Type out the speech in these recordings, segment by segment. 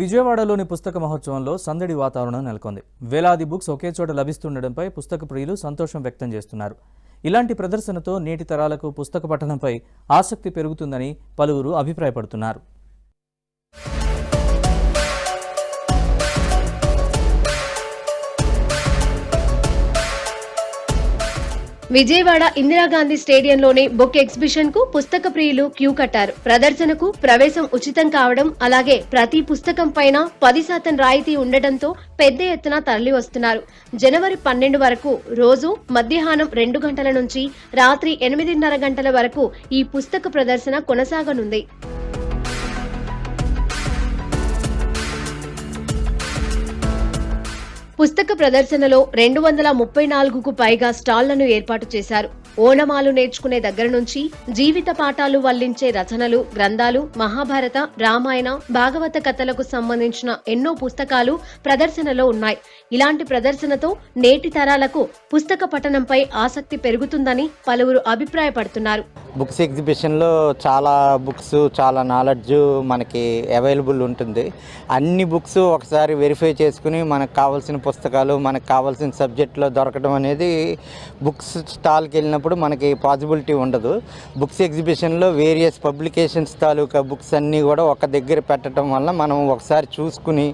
విజయవాడలోని పుస్తక మహోత్సవంలో సందడి వాతావరణం నెలకొంది. వేలాది బుక్స్ ఒకే చోట లభిస్తుండటంపై పుస్తక ప్రియులు సంతోషం వ్యక్తం చేస్తున్నారు. ఇలాంటి ప్రదర్శనతో నేటి తరాలకు పుస్తక పఠనంపై ఆసక్తి పెరుగుతుందని పలువురు అభిప్రాయపడుతున్నారు. విజయవాడ ఇందిరాగాంధీ స్టేడియంలోని బుక్ ఎగ్జిబిషన్ కు పుస్తక ప్రియులు క్యూ కట్టారు. ప్రదర్శనకు ప్రవేశం ఉచితం కావడం, అలాగే ప్రతి పుస్తకం పైన 10% రాయితీ ఉండటంతో పెద్ద ఎత్తున తరలి వస్తున్నారు. జనవరి 12 వరకు రోజు మధ్యాహ్నం 2 గంటల నుంచి రాత్రి 8:30 గంటల వరకు ఈ పుస్తక ప్రదర్శన కొనసాగనుంది. పుస్తక ప్రదర్శనలో 234కు పైగా స్టాళ్లను ఏర్పాటు చేశారు. ఓనమాలు నేర్చుకునే దగ్గర నుంచి జీవిత పాఠాలు వల్లించే రచనలు, గ్రంథాలు, మహాభారత, రామాయణ, భాగవత కథలకు సంబంధించిన ఎన్నో పుస్తకాలు ప్రదర్శనలో ఉన్నాయి. ఇలాంటి ప్రదర్శనతో నేటి తరాలకు పుస్తక పఠనంపై ఆసక్తి పెరుగుతుందని పలువురు అభిప్రాయపడుతున్నారు. బుక్స్ ఎగ్జిబిషన్లో చాలా బుక్స్, చాలా నాలెడ్జ్ మనకి అవైలబుల్ ఉంటుంది. అన్ని బుక్స్ ఒకసారి వెరిఫై చేసుకుని మనకు కావాల్సిన పుస్తకాలు, మనకు కావాల్సిన సబ్జెక్ట్లో దొరకడం అనేది బుక్స్ స్టాల్కి వెళ్ళినప్పుడు మనకి పాసిబిలిటీ ఉండదు. బుక్స్ ఎగ్జిబిషన్లో వేరియస్ పబ్లికేషన్స్ తాలూకా బుక్స్ అన్నీ కూడా ఒక దగ్గర పెట్టడం వల్ల మనం ఒకసారి చూసుకుని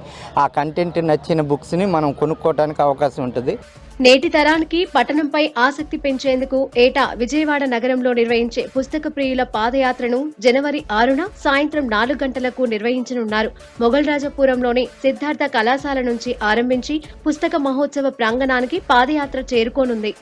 ఆ కంటెంట్ నచ్చిన బుక్స్ని మనం కొనుక్కోవడానికి అవకాశం ఉంటుంది. నేటి తరానికి పఠనంపై ఆసక్తి పెంచేందుకు ఏటా విజయవాడ నగరంలో నిర్వహించే పుస్తక ప్రియుల పాదయాత్రను జనవరి 6న సాయంత్రం 4 గంటలకు నిర్వహించనున్నారు. మొగల్రాజపురంలోని సిద్ధార్థ కళాశాల నుంచి ఆరంభించి పుస్తక మహోత్సవ ప్రాంగణానికి పాదయాత్ర చేరుకోనుంది.